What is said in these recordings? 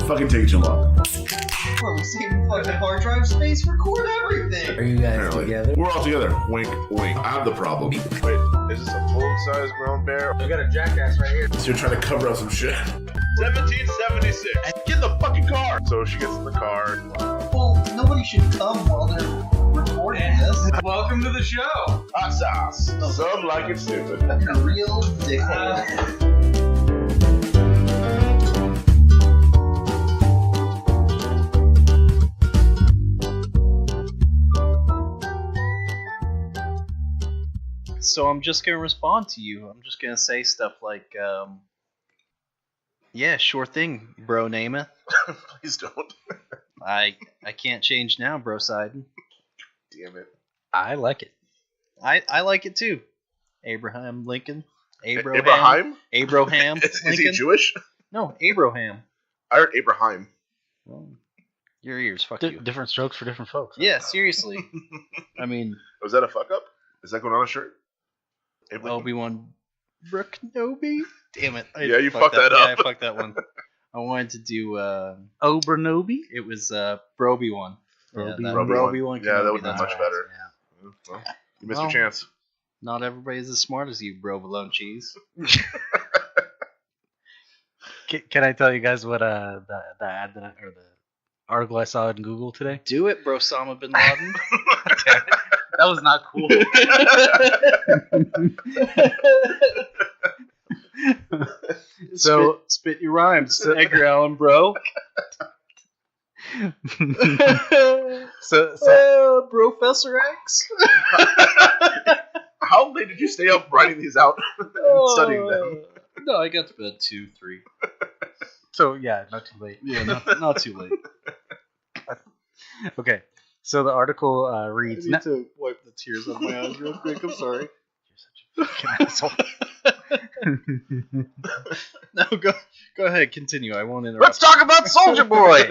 fucking take too long. Bro, we're saving fucking hard drive space, record everything. Are you guys Apparently. together? We're all together. Wink, wink. I have the problem. Wait, is this a full-size grown bear? We got a jackass right here. So you're trying to cover up some shit. 1776. Get in the fucking car. So she gets in the car. Well, nobody should come while they're recording this. Welcome to the show. Hot sauce. Some like it stupid. You're a real dickhole. So I'm just gonna respond to you. I'm just gonna say stuff like, yeah, sure thing, bro Namath. Please don't. I can't change now, bro Sidon. Damn it. I like it. I like it too. Abraham Lincoln. Abraham? Abraham Is Lincoln. he Jewish? No, Abraham. I heard Abraham. Well, your ears, fuck you. Different strokes for different folks. Yeah, seriously. I mean, Was that a fuck up? Is that going on a shirt? Obi-Wan Brooknobi? Damn it. Yeah, you fucked that up. Yeah, I fucked that one. I wanted to do, Obernobi? it was Broby one. Broby that one. Broby one. Yeah, that Kenobi, would be that's much right. better. Yeah. Well, you missed Well, your chance. Not everybody's as smart as you, Provolone cheese. Can I tell you guys what the ad that or the article I saw in Google today? Do it, bro, Osama bin Laden. That was not cool. So spit your rhymes, Edgar Allan, bro. so Professor X. How late did you stay up writing these out and studying them? No, I got to bed 2, 3. so yeah, not too late. Yeah, not too late. Okay, so the article reads. I need to wipe the tears out of my eyes real quick. I'm sorry. You're such a fucking asshole. No, go ahead, continue. I won't interrupt. Let's talk about Soldier Boy.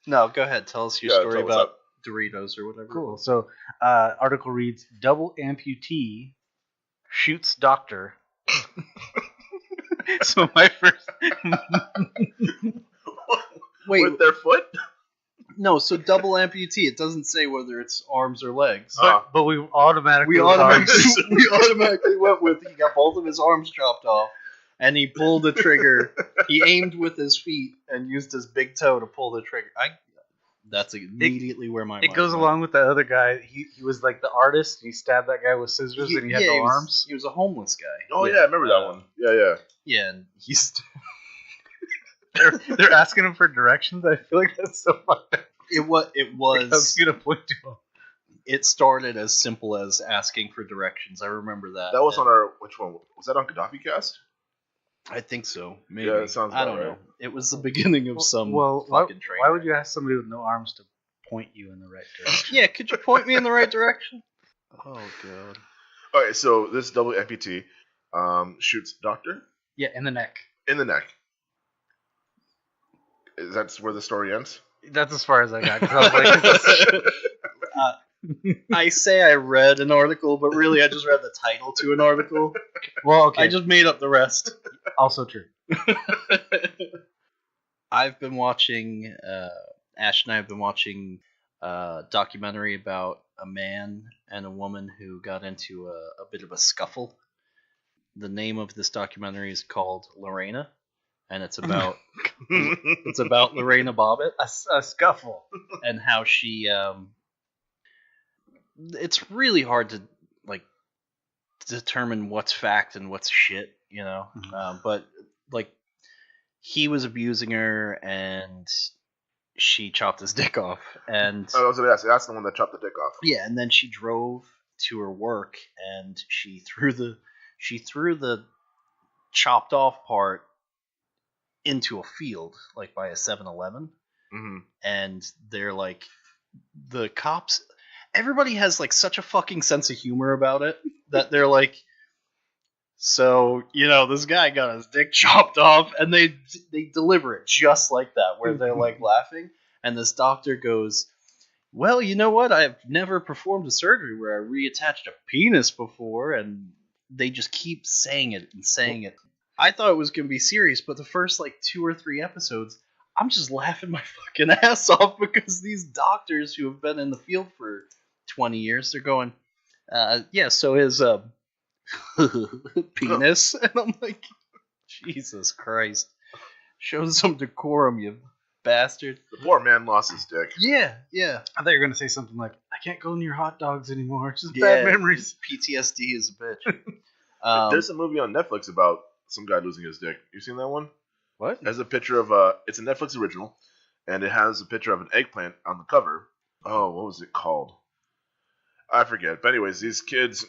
No, go ahead. Tell us your Yeah, story tell us about Doritos or whatever. Cool. So, article reads: Double amputee shoots doctor. So my first. Wait, With their foot? no. So double amputee. It doesn't say whether it's arms or legs. But we automatically. We automatically went with he got both of his arms chopped off, and he pulled the trigger. He aimed with his feet and used his big toe to pull the trigger. That's immediately where my It mind goes went. along with the other guy. He was like the artist. He stabbed that guy with scissors, and he had no arms. He was a homeless guy. Oh, yeah, I remember that one. Yeah. Yeah, and he's They're asking him for directions. I feel like that's so fucked up. it How's was he gonna point to him? it started as simple as asking for directions. I remember that. That was And on our, which one? Was that on Gaddafi Cast? I think so. Maybe. Yeah, it sounds I about don't know. right. It was the beginning of some Well, fucking train. why would you ask somebody with no arms to point you in the right direction? Yeah, could you point me in the right direction? Oh god. Okay, so this double amputee shoots doctor Yeah, in the neck. in the neck. Is that where the story ends? That's as far as I got. 'Cause I was like, I say I read an article, but really I just read the title to an article. well, okay. I just made up the rest. Also true. I've been watching, Ash and I have been watching a documentary about a man and a woman who got into a bit of a scuffle. The name of this documentary is called Lorena, and it's about Lorena Bobbitt A scuffle. and how she. It's really hard to determine what's fact and what's shit, you know. Mhm. But like, he was abusing her, and she chopped his dick off, and I was going to ask. That's the one that chopped the dick off. yeah, and then she drove to her work, and she threw the chopped off part into a field, like by a 7-Eleven, Mm-hmm. and they're like, the cops. Everybody has like such a fucking sense of humor about it that they're like, so you know, this guy got his dick chopped off, and they deliver it just like that, where they're like laughing, and this doctor goes, well, you know what? I've never performed a surgery where I reattached a penis before, and they just keep saying it and saying it. I thought it was gonna be serious, but the first like 2 or 3 episodes, I'm just laughing my fucking ass off because these doctors who have been in the field for 20 years, they're going, yeah, so his penis, and I'm like, Jesus Christ, show some decorum, you bastard. The poor man lost his dick. Yeah. I thought you were gonna say something like, "I can't go near hot dogs anymore. It's just Yeah. bad memories." PTSD is a bitch. There's a movie on Netflix about some guy losing his dick. You seen that one? What? It has a picture of it's a Netflix original, and it has a picture of an eggplant on the cover. Oh, what was it called? I forget. But anyways, these kids,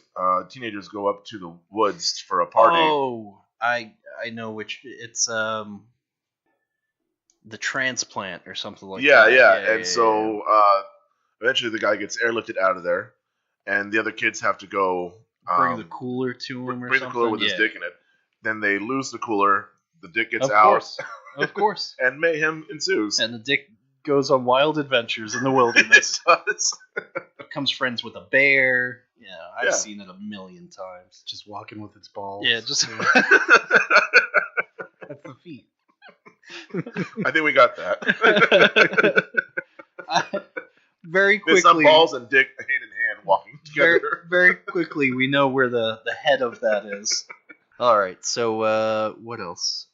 teenagers, go up to the woods for a party. Oh, I know which. It's the transplant or something like Yeah, that. yeah. And so eventually the guy gets airlifted out of there, and the other kids have to go bring the cooler to him or bring something. the cooler with his Yeah. dick in it. Then they lose the cooler. The dick gets Of out, course. Of course. and mayhem ensues. And the dick goes on wild adventures in the wilderness. It does. Becomes friends with a bear. Yeah, I've Yeah. seen it a million times. Just walking with its balls. Yeah, just That's the feet. I think we got that. very There's some quickly. balls and dick hand in hand walking very, together. very quickly, we know where the head of that is. All right, so what else?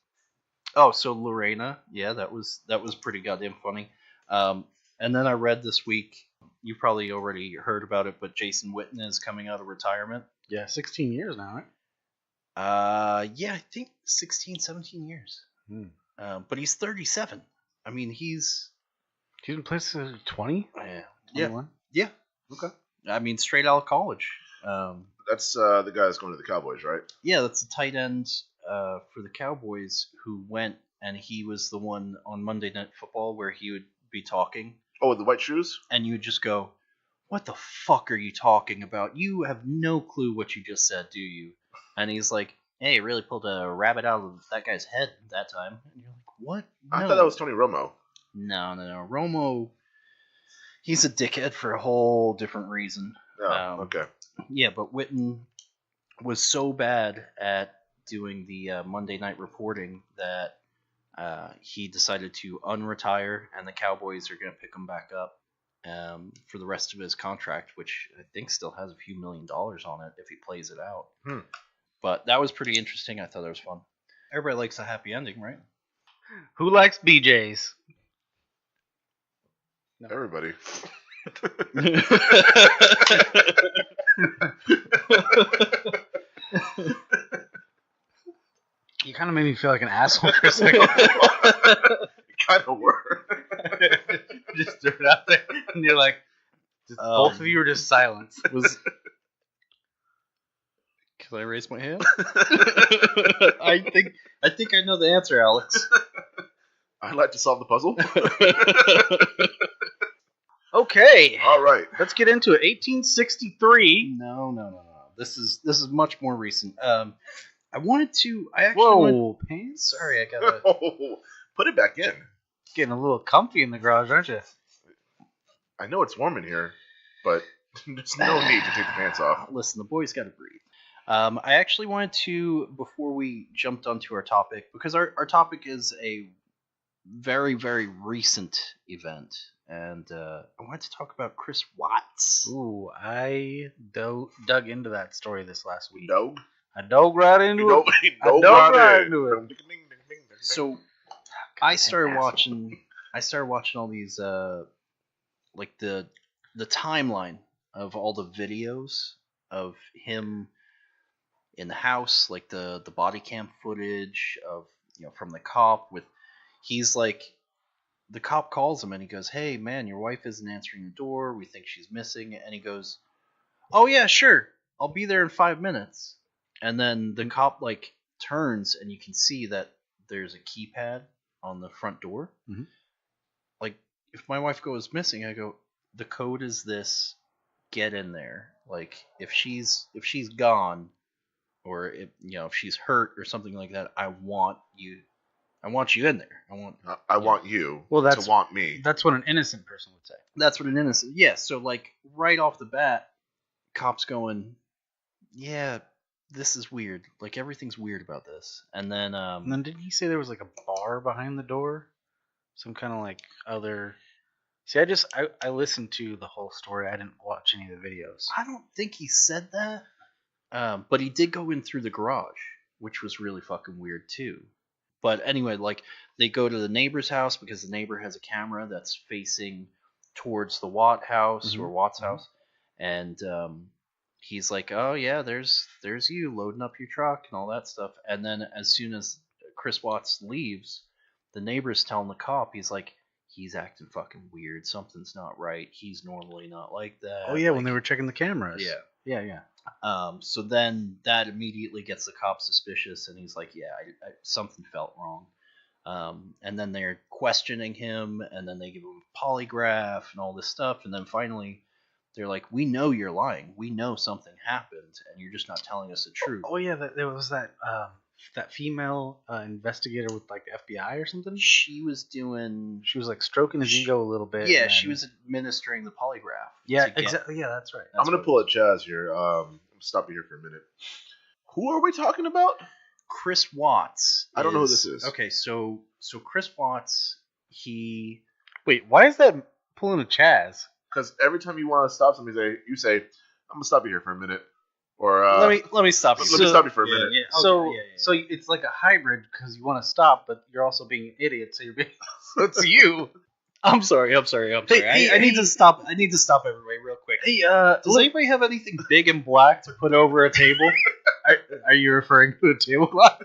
Oh, so Lorena, yeah, that was pretty goddamn funny. And then I read this week, you probably already heard about it, but Jason Witten is coming out of retirement. Yeah, 16 years now, right? Yeah, I think 16, 17 years. Hmm. But he's 37. I mean, He's been playing since 20? yeah, 21? yeah. Okay. I mean, straight out of college. That's the guy that's going to the Cowboys, right? Yeah, that's the tight end for the Cowboys who went, and he was the one on Monday Night Football where he would be talking, Oh, with the white shoes? and you would just go, "What the fuck are you talking about? You have no clue what you just said, do you?" And he's like, "Hey, it really pulled a rabbit out of that guy's head that time." And you're like, "What? I No. thought that was Tony Romo. No. Romo, he's a dickhead for a whole different reason. Oh, okay. Yeah, but Witten was so bad at doing the Monday night reporting that he decided to unretire, and the Cowboys are going to pick him back up for the rest of his contract, which I think still has a few $1 million on it if he plays it out. But that was pretty interesting. I thought it was fun. Everybody likes a happy ending, right? Who likes BJ's? Everybody. You kind of made me feel like an asshole for a second. Kind of were. Just threw it out there, and you're like, both of you were just silent. Was Can I raise my hand? I think I know the answer, Alex. I'd like to solve the puzzle. Okay, All right. let's get into it. 1863. No. This is much more recent. I actually Whoa, pants. Sorry, I gotta. Put it back in. Getting a little comfy in the garage, aren't you? I know it's warm in here, but there's no need to take the pants off. Listen, the boys gotta breathe. I actually wanted to, before we jumped onto our topic, because our topic is a very, very recent event, and I wanted to talk about Chris Watts. Ooh, I dug into that story this last week. Dog. I dug right into it. I dug right into it. So I started watching all these like the timeline of all the videos of him in the house, like the body cam footage of, from the cop with, he's like, the cop calls him and he goes, "Hey man, your wife isn't answering the door, we think she's missing," and he goes, "Oh yeah, sure, I'll be there in 5 minutes." And then the cop like turns and you can see that there's a keypad on the front door. Mhm. Like, if my wife goes missing, I go, the code is this, get in there. Like, if she's gone, or if she's hurt or something like that, I want you in there. I want you Well, to want me. That's what an innocent person would say. That's what an innocent. Yeah, so like right off the bat, cops going, "Yeah, this is weird. Like everything's weird about this. And then And then didn't he say there was like a bar behind the door? Some kind of like other. See, I listened to the whole story. I didn't watch any of the videos. I don't think he said that. But he did go in through the garage, which was really fucking weird too. But anyway, like they go to the neighbor's house because the neighbor has a camera that's facing towards the Watt house or Watt's house, and he's like, "Oh yeah, there's you loading up your truck and all that stuff." And then as soon as Chris Watts leaves, the neighbor's telling the cop, he's like, "He's acting fucking weird. Something's not right. He's normally not like that." Oh yeah, when Like, they were checking the cameras. yeah. Yeah. So then that immediately gets the cop suspicious, and he's like, "Yeah, I something felt wrong." And then they're questioning him, and then they give him a polygraph and all this stuff, and then finally they're like, "We know you're lying. We know something happened, and you're just not telling us the truth." Oh yeah, there was that female investigator with like the FBI or something. She was doing. She was like stroking his ego a little bit. Yeah, and she was administering the polygraph. Yeah, to get- exactly. Yeah, that's right. I'm gonna pull a Chaz here. Stop you here for a minute. Who are we talking about? Chris Watts. I don't know who this is. Okay, so Chris Watts, he. Wait, why is that pulling a Chaz? Because every time you want to stop somebody, you say, "I'm gonna stop you here for a minute," or let me stop you. let me stop you for a Yeah, minute. yeah, So, okay, yeah. so it's like a hybrid because you want to stop, but you're also being an idiot. So you're being. So it's you. I'm sorry. Hey, I need to stop. I need to stop everybody real quick. Hey, Does anybody have anything big and black to put over a table? are you referring to a tablecloth?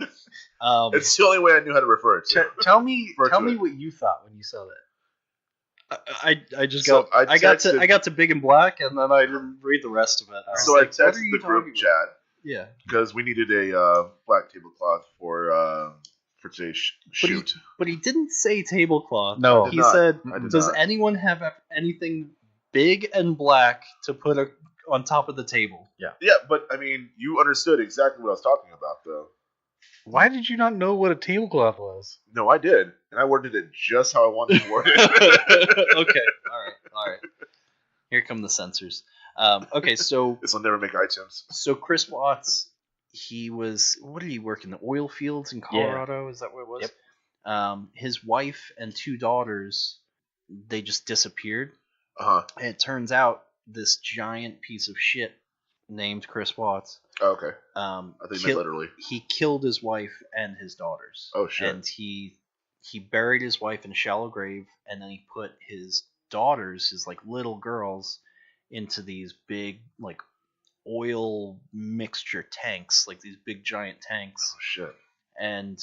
It's the only way I knew how to refer it to. Tell me Refer to it. what you thought when you saw that. I just So got texted- I got to big and black, and then I didn't read the rest of it. I was So I like, what are texted you the group talking chat Yeah, because we needed a black tablecloth for today's shoot. but he didn't say tablecloth. No. he did not. said, I did "Does not. anyone have anything big and black to put on top of the table?" Yeah, but I mean, you understood exactly what I was talking about, though. Why did you not know what a tablecloth was? No, I did, and I worded it just how I wanted to word it. Okay, all right. Here come the censors. Okay, so This will never make iTunes. Chris Watts, he was, what did he work in, the oil fields in Colorado? Is that what it was? Yep. His wife and 2 daughters, they just disappeared. Uh huh. And it turns out this giant piece of shit named Chris Watts, Oh, okay. I I think you meant literally. he killed his wife and his daughters. Oh, shit. And he buried his wife in a shallow grave, and then he put his daughters, his like little girls, into these big like oil mixture tanks, like these big giant tanks. Oh, shit. And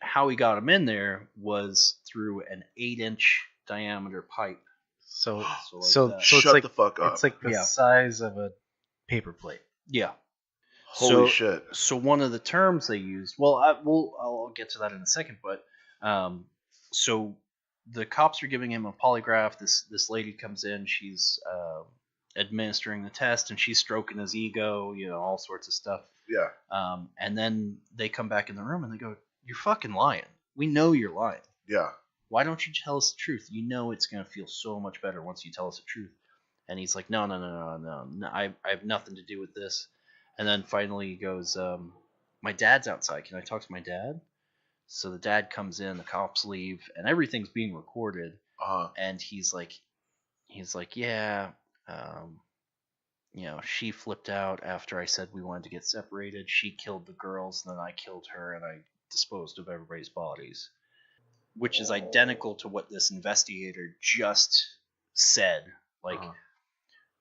how he got them in there was through an 8-inch diameter pipe. So So like so that. so it's Shut like the fuck up. it's like the Yeah. size of a paper plate. Yeah. Holy shit. So one of the terms they used, well, I'll get to that in a second, but so the cops are giving him a polygraph. This lady comes in, she's administering the test, and she's stroking his ego, all sorts of stuff. Yeah. And then they come back in the room and they go, "You're fucking lying. We know you're lying. Yeah. Why don't you tell us the truth? You know it's gonna feel so much better once you tell us the truth." And he's like, No. I have nothing to do with this. And then finally he goes, "My dad's outside. Can I talk to my dad?" So the dad comes in, the cops leave, and everything's being recorded. And he's like, "Yeah, she flipped out after I said we wanted to get separated. She killed the girls, and then I killed her, and I disposed of everybody's bodies." Which is identical to what this investigator just said. Like,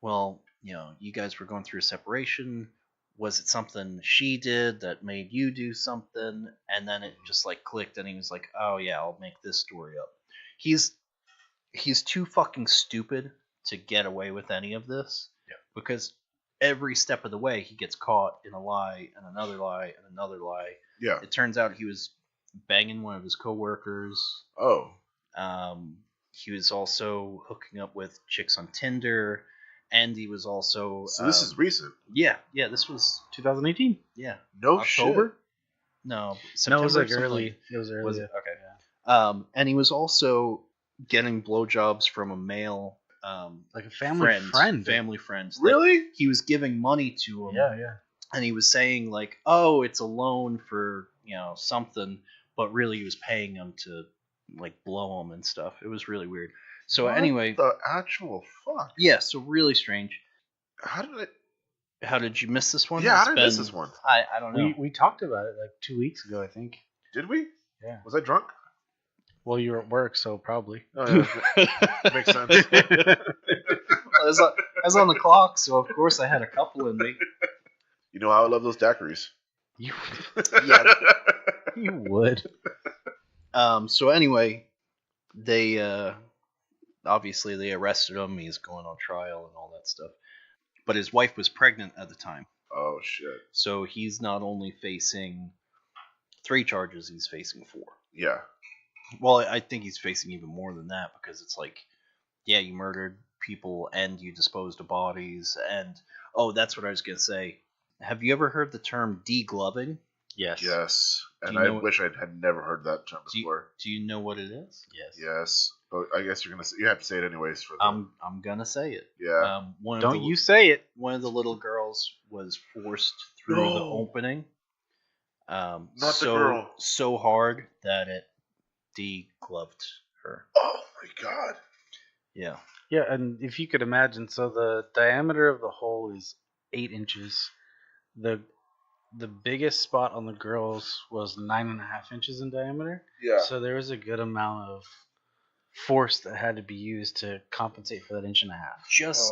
well, you guys were going through a separation. Was it something she did that made you do something? And then it just like clicked, and he was like, "Oh yeah, I'll make this story up." He's too fucking stupid to get away with any of this. Yeah. Because every step of the way he gets caught in a lie and another lie and another lie. Yeah. It turns out he was banging one of his coworkers. Oh. He was also hooking up with chicks on Tinder, and he was also. So this is recent. Yeah. This was 2018. No October. shit. No, No, it was like September, early. It was early. Was it? Okay. And he was also getting blowjobs from a male, Like a family friend. family friend. that Really? He was giving money to him. Yeah. and he was saying like, "Oh, it's a loan for something," but really he was paying them to like blow them and stuff. It was really weird. So What anyway, the actual fuck? yeah, so really strange. How did it? How did you miss this one? Yeah, how It's did I miss been- this one? I don't know. We talked about it like 2 weeks ago, I think. Did we? Yeah. Was I drunk? Well, you were at work, so probably. Oh, yeah. Makes sense. I was on the clock, so of course I had a couple in me. You know how I love those daiquiris. You, Yeah. you would. So anyway, they obviously they arrested him. He's going on trial and all that stuff. But his wife was pregnant at the time, Oh shit. so he's not only facing 3 charges, he's facing 4. Yeah. Well, I think he's facing even more than that because it's like, yeah, you murdered people and you disposed of bodies, and oh, that's what I was gonna say. Have you ever heard the term degloving? Yes. Yes. Do And you I know what- wish I had never heard that term Do you, before. do you know what it is? Yes. Yes. But I guess you have to say it anyways for the, I'm gonna say it. yeah. One of Don't the, you say it. One of the little girls was forced through the No. opening. Not the so, girl. So hard that it degloved her. Oh my god. Yeah. Yeah, and if you could imagine, so the diameter of the hole is 8 inches. The biggest spot on the girls was 9.5 inches in diameter. Yeah. So there was a good amount of force that had to be used to compensate for that 1.5 inches.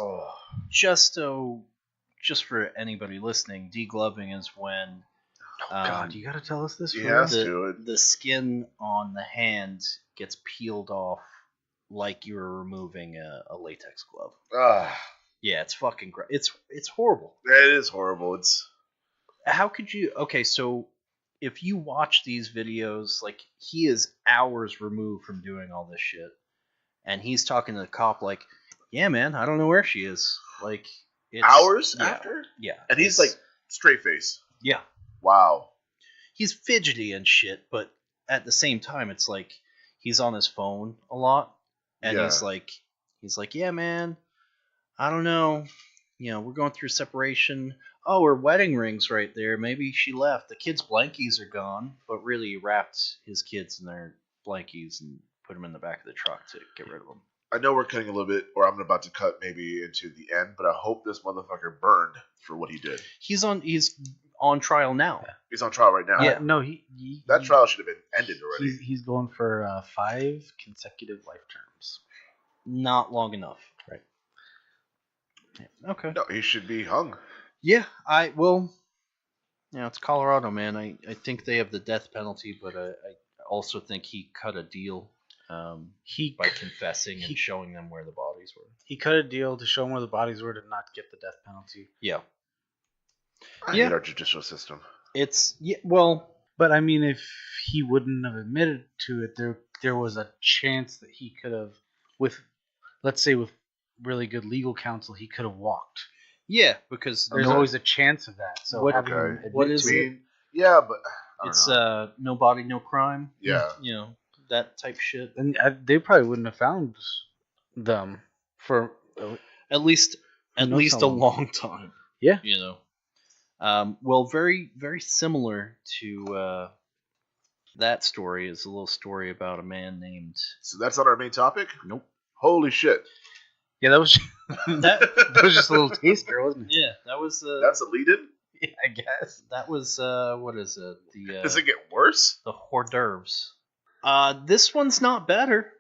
Just for anybody listening, degloving is when God, you gotta tell us this. for Yeah. real? Let's do it. the skin on the hand gets peeled off like you were removing a latex glove. Ah, Yeah, it's fucking great. It's horrible. it is horrible. It's How could you? Okay, so if you watch these videos, like he is hours removed from doing all this shit, and he's talking to the cop like, "Yeah, man, I don't know where she is." Like hours yeah, after, yeah, and he's it's- like straight face. yeah, Wow. he's fidgety and shit, but at the same time, it's like he's on his phone a lot, and Yeah. he's like, "Yeah, man, I don't know. We're going through separation. Oh, her wedding ring's right there. Maybe she left. The kids' blankies are gone." But really, he wrapped his kids in their blankies and put them in the back of the truck to get rid of them. I know we're cutting a little bit, or I'm about to cut maybe into the end, but I hope this motherfucker burned for what he did. He's on trial now. He's on trial right now. Yeah. No, That trial should have been ended already. He's going for 5 consecutive life terms. Not long enough. Right. Yeah, okay. No, he should be hung. Yeah, it's Colorado, man. I think they have the death penalty, but I also think he cut a deal He by confessing and showing them where the bodies were. he cut a deal to show them where the bodies were to not get the death penalty. Yeah. I Yeah. hate our judicial system. But I mean, if he wouldn't have admitted to it, there was a chance that he could have, with really good legal counsel, he could have walked. Yeah, because There's always a chance of that. So What- having him okay. admit What is to it? Yeah, but I don't It's know. no body, no crime. Yeah. That type shit. And they probably wouldn't have found them for. At least knows a how long. long time. Yeah. Well, very very similar to that story is a little story about a man named. So that's not our main topic? Nope. Holy shit. Yeah, that was That was just a little taster, wasn't it? yeah, that was That's a lead-in? Yeah, I guess. that was what is it? Does it get worse? The hors d'oeuvres. This one's not better.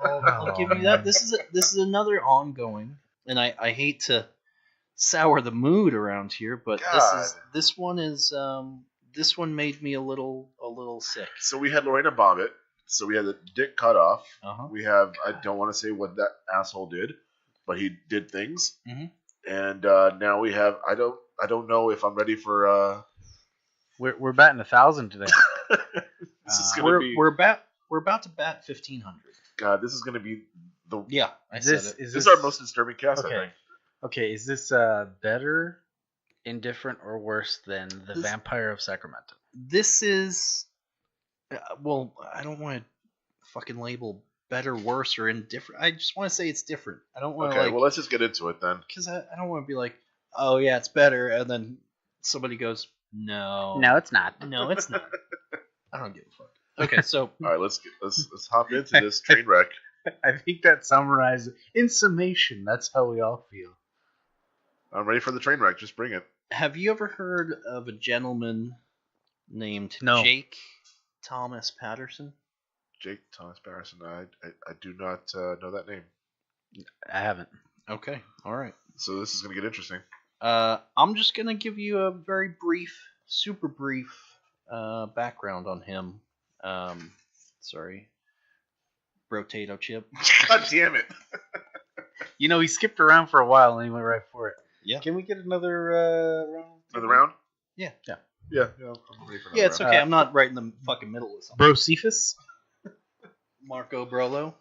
I'll give you that. This is another ongoing, and I hate to sour the mood around here, but God. this one made me a little sick. So we had Lorena Bobbitt. So we had the dick cut off. Uh-huh. We have, I don't want to say what that asshole did, but he did things. Mhm. And now we have, I don't know if I'm ready for, We're batting 1,000 today. this is going to be, We're about to bat 1,500. God, this is going to be Yeah, I said it. this is our most disturbing cast, I Okay. think. Okay, is this better, indifferent, or worse than The This- Vampire of Sacramento? This is well, I don't want to fucking label better, worse, or indifferent. I just want to say it's different. I don't want to Okay, well, let's just get into it then. because I don't want to be like, oh yeah, it's better, and then Somebody goes, no. No, it's not. No, it's not. I don't give a fuck. Okay, so All right, let's hop into this train wreck. I think that summarizes. In summation, that's how we all feel. I'm ready for the train wreck. Just bring it. have you ever heard of a gentleman named No. Jake Thomas Patterson? Jake Thomas Patterson. I do not know that name. I haven't. Okay, all right. So this is gonna get interesting. I'm just gonna give you a very brief, super brief background on him. Sorry, Brotato Chip. God damn it! You know, he skipped around for a while and he went right for it. Yeah. Can we get another round? Another round? Yeah. Yeah. I'm ready for another Yeah, it's round. okay. I'm not right in the fucking middle of something. Brocephus? Marco Brolo.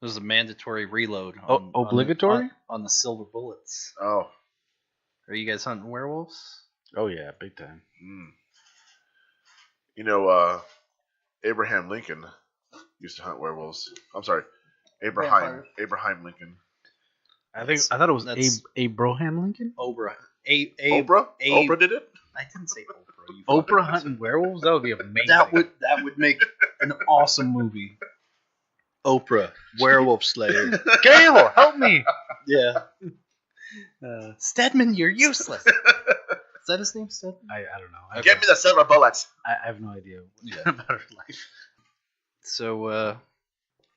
There's a mandatory reload. Obligatory? On the silver bullets. Oh. Are you guys hunting werewolves? Oh, yeah, big time. You know, Abraham Lincoln used to hunt werewolves. I'm sorry, Abraham Lincoln. I thought it was That's- Abraham Lincoln? Oprah. Oprah? Oprah did it? I didn't say Oprah. You Oprah hunting werewolves? That would be amazing. That would make an awesome movie. Oprah, Werewolf Slayer. Gable, help me! Yeah. Stedman, you're useless. Is that his name, Stedman? I don't know. Get me the silver bullets. I have no idea Yeah. about her life. So,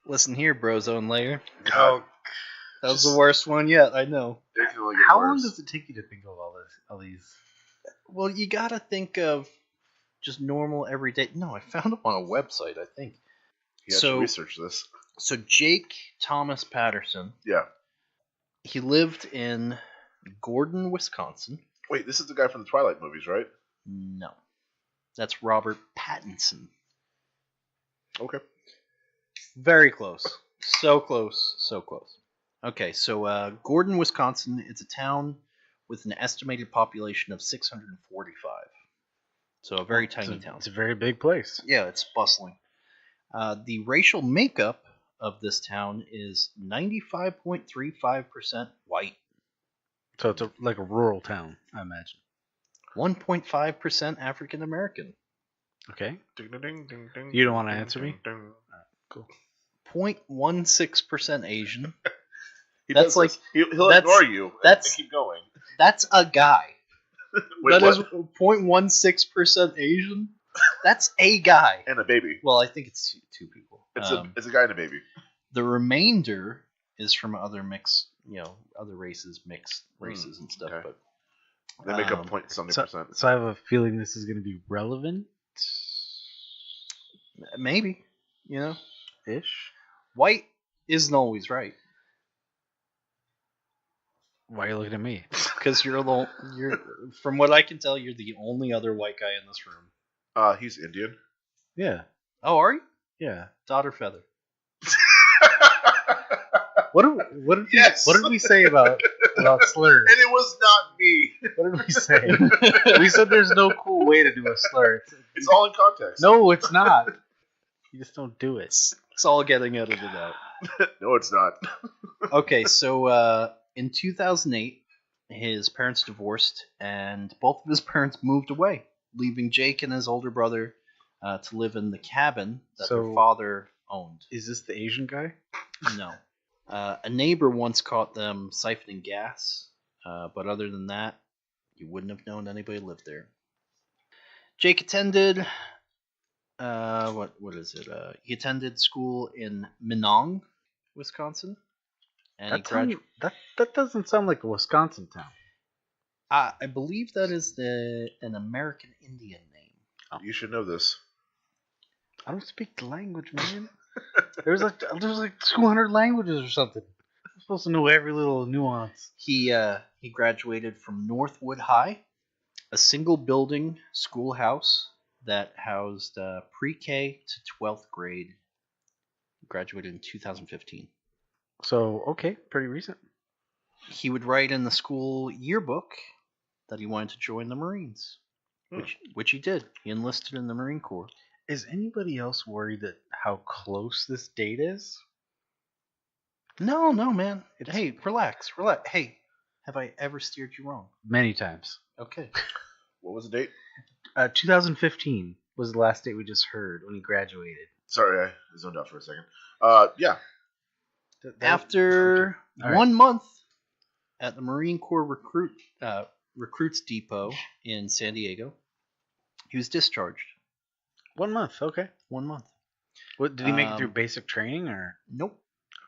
listen here, Brozone Layer. God. That was the worst one yet, I know. It can only get How long worse. does it take you to think of all these? Well, you gotta think of just normal, everyday... No, I found them on a website, I think. He had to research this. So, Jake Thomas Patterson, Yeah. he lived in Gordon, Wisconsin. Wait, this is the guy from the Twilight movies, right? No. That's Robert Pattinson. Okay. Very close. So close. So close. Okay, so Gordon, Wisconsin, it's a town with an estimated population of 645. So a very tiny town. It's a very big place. Yeah, it's bustling. The racial makeup of this town is 95.35% white, So it's like a rural town, I imagine. 1.5% African American, Okay. Ding, ding, ding, ding, ding, You don't wanna ding, answer me? ding, ding. Cool. 0.16% Asian. He That's does like- this. He'll that's- ignore you. that's- and keep going. That's a guy. Wait, That what? is 0.16% Asian. That's a guy. And a baby. Well, I think it's two people. It's a guy and a baby. The remainder is from other other races, mixed races and stuff. okay. But They make up 0.70%. So I have a feeling this is going to be relevant maybe, ish. white isn't always right Why are you looking at me? because you're from what I can tell, you're the only other white guy in this room. He's Indian. Yeah. Oh, are you? Yeah. Daughter feather. What did we say about slurs? And it was not me. What did we say? We said there's no cool way to do a slur. It's all in context. No, it's not. You just don't do it. It's all getting edited out. No, it's not. Okay, so in 2008, his parents divorced, and both of his parents moved away, leaving Jake and his older brother to live in the cabin that their So- father owned. Is this the Asian guy? No. A neighbor once caught them siphoning gas, but other than that, you wouldn't have known anybody lived there. Jake attended, what is it? He attended school in Minong, Wisconsin, and he graduated. That doesn't sound like a Wisconsin town. I believe that is an American Indian name. You should know this. I don't speak the language, man. There's like 200 languages or something. I'm supposed to know every little nuance. He graduated from Northwood High, a single building schoolhouse that housed pre-K to 12th grade. He graduated in 2015. So, okay, pretty recent. He would write in the school yearbook that he wanted to join the Marines, which he did. He enlisted in the Marine Corps. Is anybody else worried that how close this date is? No, man. Hey, relax. Hey, have I ever steered you wrong? Many times. Okay. What was the date? 2015 was the last date we just heard when he graduated. Sorry, I zoned out for a second. Yeah. After All right. 1 month at the Marine Corps recruits depot in San Diego, he was discharged. 1 month. Okay. 1 month. What did he make it through basic training or? Nope.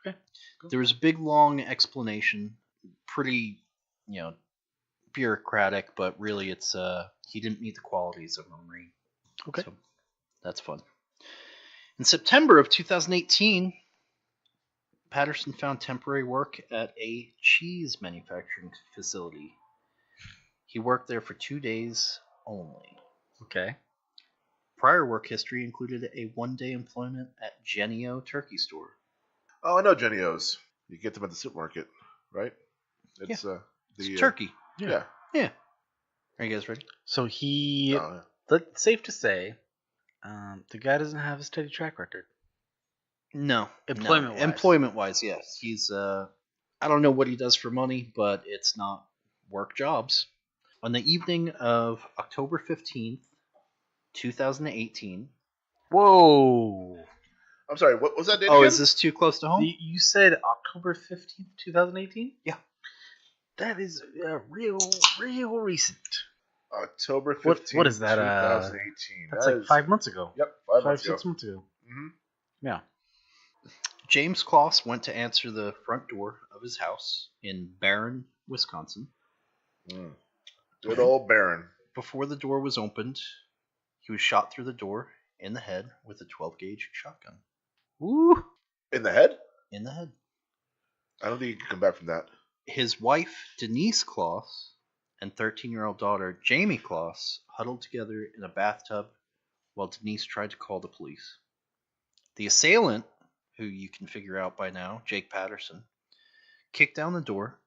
Okay. Cool. There was a big long explanation, pretty, bureaucratic, but really it's he didn't meet the qualities of a Marine. Okay. So that's fun. In September of 2018, Patterson found temporary work at a cheese manufacturing facility. He worked there for 2 days only. Okay. Prior work history included a 1-day employment at Genio Turkey Store. Oh, I know Jenny O's. You get them at the supermarket, right? It's It's turkey. Yeah. Yeah. Are you guys ready? So he. Oh, Safe to say, the guy doesn't have a steady track record. No. Employment-wise. Employment-wise, yes. He's, I don't know what he does for money, but it's not work jobs. On the evening of October 15th, 2018. Whoa. I'm sorry. What was that date? Oh, again? is this too close to home? You said October 15th, 2018? Yeah. That is real recent. October 15th, What is that? 2018. That's That like is- 5 months ago. Yep, 6 months ago. Mm-hmm. Yeah. James Kloss went to answer the front door of his house in Barron, Wisconsin. Good old Baron. Before the door was opened, he was shot through the door in the head with a 12-gauge shotgun. Woo. In the head? In the head. I don't think you can come back from that. His wife, Denise Kloss, and 13-year-old daughter, Jamie Kloss, huddled together in a bathtub while Denise tried to call the police. The assailant, who you can figure out by now, Jake Patterson, kicked down the door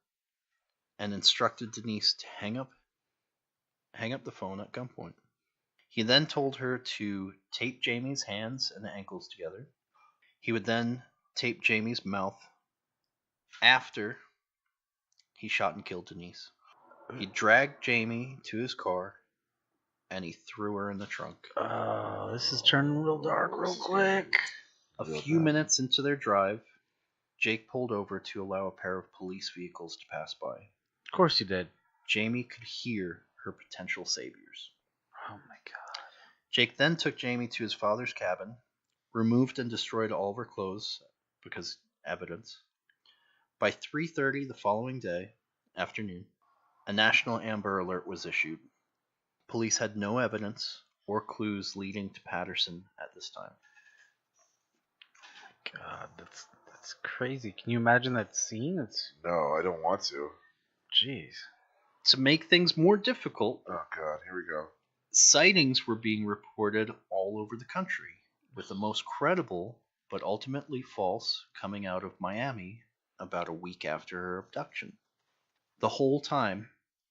and instructed Denise to hang up the phone at gunpoint. He then told her to tape Jamie's hands and ankles together. He would then tape Jamie's mouth after he shot and killed Denise. He dragged Jamie to his car and he threw her in the trunk. Oh, this is turning real dark real quick. A few minutes into their drive, Jake pulled over to allow a pair of police vehicles to pass by. Of course you did. Jamie could hear her potential saviors. Oh my god. Jake then took Jamie to his father's cabin, removed and destroyed all of her clothes because evidence. By 3:30 the following afternoon, a national Amber Alert was issued. Police had no evidence or clues leading to Patterson at this time. God, that's crazy. Can you imagine that scene? It's No, I don't want to. jeez. To make things more difficult, Oh, God. Here we go. sightings were being reported all over the country, with the most credible but ultimately false coming out of Miami about a week after her abduction. The whole time,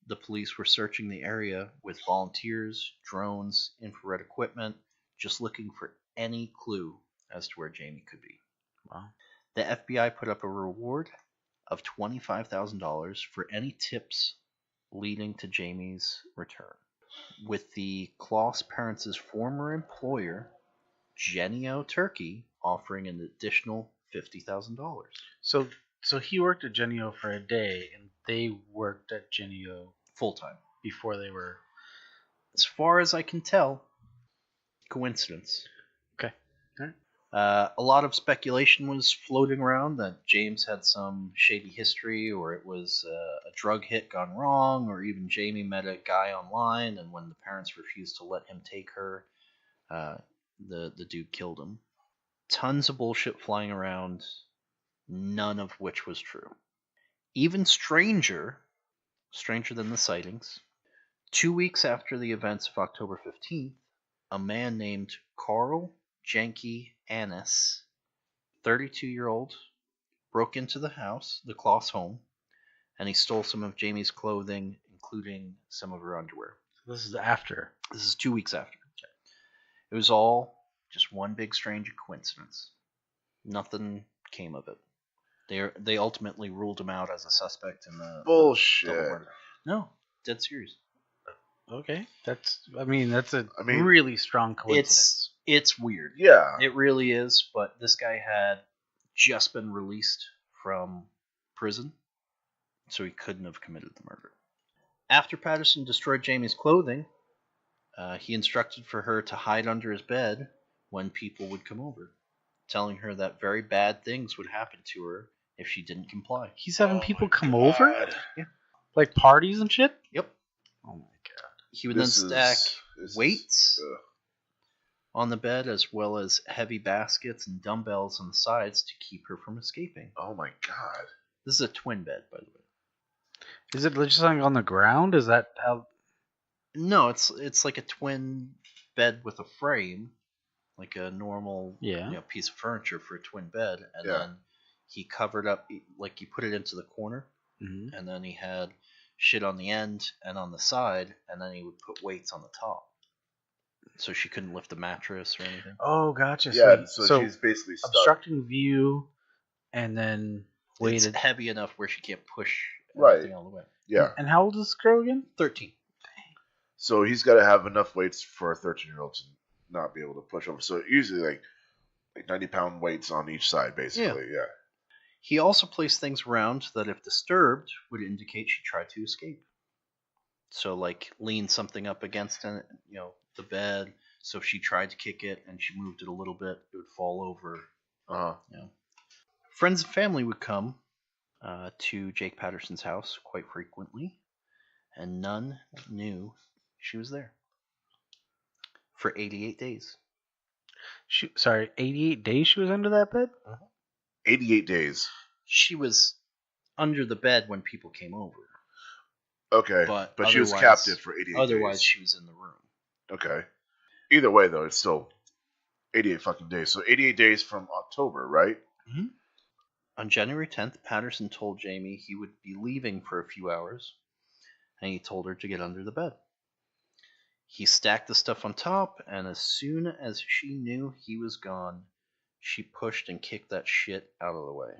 the police were searching the area with volunteers, drones, infrared equipment, just looking for any clue as to where Jamie could be. Wow. The FBI put up a reward of $25,000 for any tips leading to Jamie's return, with the Kloss parents' former employer, Genio Turkey, offering an additional $50,000. So he worked at Genio for a day, and they worked at Genio Full-time. before they were. As far as I can tell, coincidence. Okay. All right. A lot of speculation was floating around that James had some shady history, or it was a drug hit gone wrong, or even Jamie met a guy online, and when the parents refused to let him take her, the dude killed him. Tons of bullshit flying around, none of which was true. Even stranger than the sightings, 2 weeks after the events of October 15th, a man named Carl Janke Annis, 32-year-old, broke into the Kloss home, and he stole some of Jamie's clothing, including some of her underwear. This is after. This is 2 weeks after. It was all just one big strange coincidence. Nothing came of it. They ultimately ruled him out as a suspect in the Bullshit. double murder. No, dead serious. Okay, that's a mean, really strong coincidence. It's weird. Yeah. It really is. But this guy had just been released from prison, so he couldn't have committed the murder. After Patterson destroyed Jamie's clothing, he instructed for her to hide under his bed when people would come over, telling her that very bad things would happen to her if she didn't comply. He's having Oh people my come God. over, like parties and shit. Yep. Oh my god. He would This then stack is- weights ugh. on the bed as well as heavy baskets and dumbbells on the sides to keep her from escaping. Oh my God. This is a twin bed, by the way. Is it just like on the ground? Is that how? No, it's like a twin bed with a frame, like a normal piece of furniture for a twin bed, and Yeah. then he covered up, like he put it into the corner, Mm-hmm. and then he had shit on the end and on the side, and then he would put weights on the top, so she couldn't lift the mattress or anything. Oh, gotcha. Yeah, so she's basically stuck. obstructing view, and then It's weighted. heavy enough where she can't push Right. everything all the way. Yeah. And how old is this girl again? 13. So he's got to have enough weights for a 13-year-old to not be able to push over. So usually like 90-pound weights on each side, basically. Yeah. He also placed things around that, if disturbed, would indicate she tried to escape. So, like, lean something up against the bed. So if she tried to kick it and she moved it a little bit, it would fall over. Uh-huh. Friends and family would come to Jake Patterson's house quite frequently, and none knew she was there for 88 days. 88 days she was under that bed? 88 days. She was under the bed when people came over. Okay. But She was otherwise- captive for 88 Otherwise, days. she was in the room. Okay. Either way, though, it's still 88 fucking days. So 88 days from October, right? Mm-hmm. On January 10th, Patterson told Jamie he would be leaving for a few hours, and he told her to get under the bed. He stacked the stuff on top, and as soon as she knew he was gone, she pushed and kicked that shit out of the way.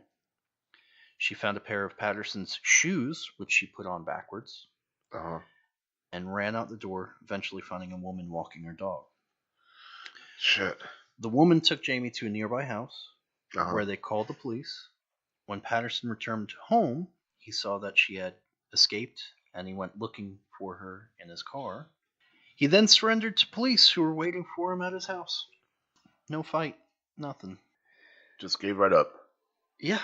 She found a pair of Patterson's shoes, which she put on backwards, Uh-huh. and ran out the door, eventually finding a woman walking her dog. Shit. The woman took Jamie to a nearby house, Uh-huh. where they called the police. When Patterson returned home, he saw that she had escaped, and he went looking for her in his car. He then surrendered to police who were waiting for him at his house. No fight, nothing. Just gave right up. Yeah,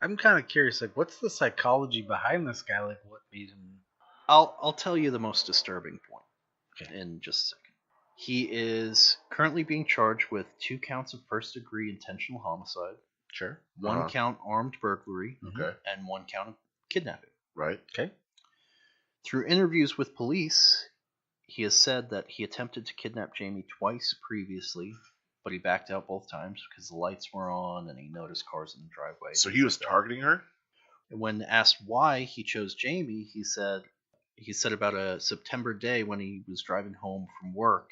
I'm kind of curious. Like, what's the psychology behind this guy? Like, what made him? I'll tell you the most disturbing point in just a second. He is currently being charged with 2 counts of first-degree intentional homicide, Sure. 1 count armed burglary, Okay. and 1 count of kidnapping. Right. Okay. Through interviews with police, he has said that he attempted to kidnap Jamie twice previously, but he backed out both times because the lights were on and he noticed cars in the driveway. So he was targeting her? When asked why he chose Jamie, he said about a September day when he was driving home from work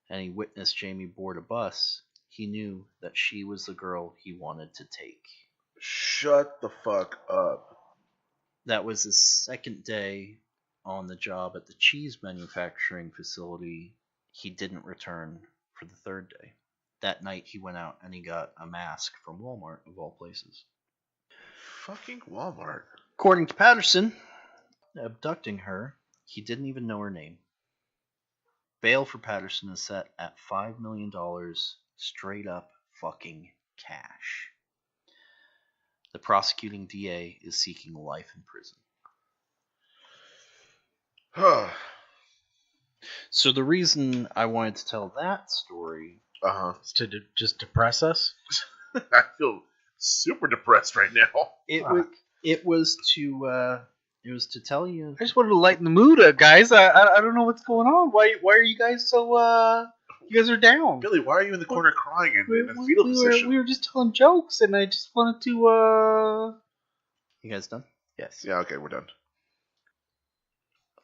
and he witnessed Jamie board a bus, he knew that she was the girl he wanted to take. Shut the fuck up. That was his second day on the job at the cheese manufacturing facility. He didn't return for the third day. That night he went out and he got a mask from Walmart, of all places. Fucking Walmart. According to Patterson, abducting her, he didn't even know her name. Bail for Patterson is set at $5 million straight up fucking cash. The prosecuting DA is seeking life in prison. So the reason I wanted to tell that story Uh-huh. It's to just depress us. I feel super depressed right now. it was to tell you. I just wanted to lighten the mood up, guys. I don't know what's going on. Why are you guys so you guys are down? Billy, why are you in the corner crying in a fetal position? We were just telling jokes, and I just wanted to You guys done? Yes. Yeah, okay, we're done.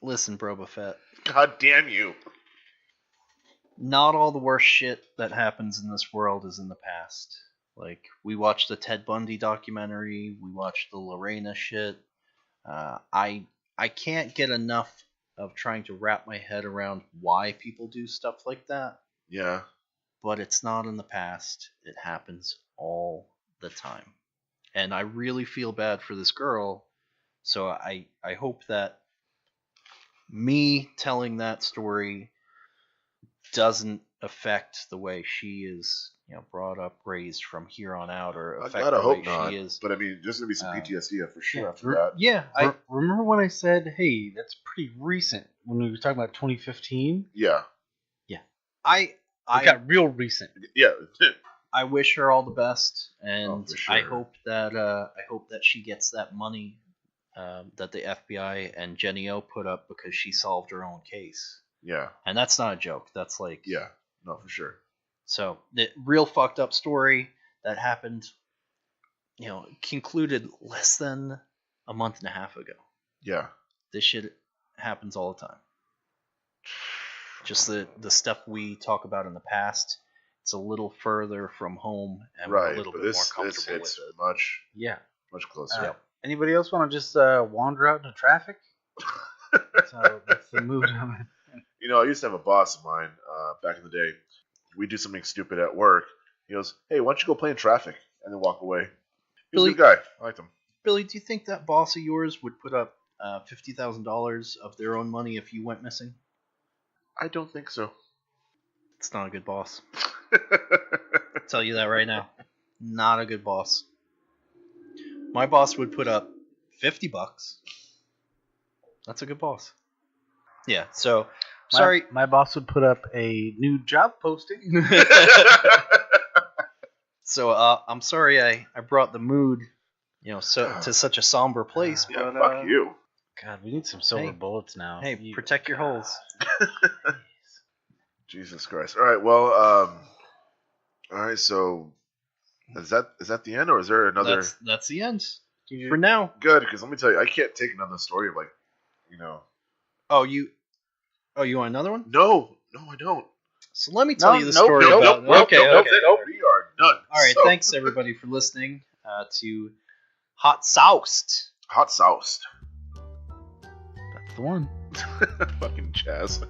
Listen, Bro Buffett. God damn you. Not all the worst shit that happens in this world is in the past. Like, we watched the Ted Bundy documentary, we watched the Lorena shit. I I can't get enough of trying to wrap my head around why people do stuff like that. Yeah. But it's not in the past. It happens all the time. And I really feel bad for this girl. So I hope that me telling that story doesn't affect the way she is, brought up, raised from here on out, or I affect gotta the hope way not. she is. But I mean, there's gonna be some PTSD for sure yeah, after that. Yeah, Remember when I said, "Hey, that's pretty recent"? When we were talking about 2015, Yeah. it got real recent. Yeah. I wish her all the best, and for sure. I hope that she gets that money that the FBI and Jenny O put up because she solved her own case. Yeah. And that's not a joke. That's like Yeah. No, for sure. So the real fucked up story that happened, concluded less than a month and a half ago. Yeah. This shit happens all the time. Just the stuff we talk about in the past, it's a little further from home and we're a little bit more comfortable this hits with it. much closer. Anybody else want to just wander out into traffic? That's the mood I'm in. I used to have a boss of mine back in the day. We do something stupid at work. He goes, "Hey, why don't you go play in traffic?" And then walk away. He's a good guy. I liked him. Billy, do you think that boss of yours would put up $50,000 of their own money if you went missing? I don't think so. It's not a good boss. I'll tell you that right now. Not a good boss. My boss would put up $50. That's a good boss. Yeah, so sorry. My boss would put up a new job posting. So I'm sorry I brought the mood, to such a somber place. Yeah, but, fuck you. God, we need some silver bullets now. Hey, protect your holes. Jesus Christ. All right, well, so is that the end, or is there another? That's the end for now. Good, because let me tell you, I can't take another story of Oh, you want another one? No, I don't. So let me tell you the nope, story Nope, about. nope, Okay. we are done. All right, So- thanks everybody for listening to Hotsauce'd. Hotsauce'd. That's the one. Fucking Chaz.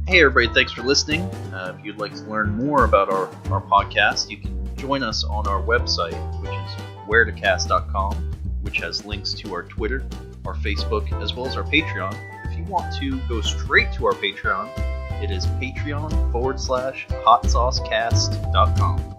Hey everybody, thanks for listening. If you'd like to learn more about our podcast, you can join us on our website, which is wheretocast.com, which has links to our Twitter, our Facebook, as well as our Patreon. If you want to go straight to our Patreon, it is patreon.com/hotsaucecast.com.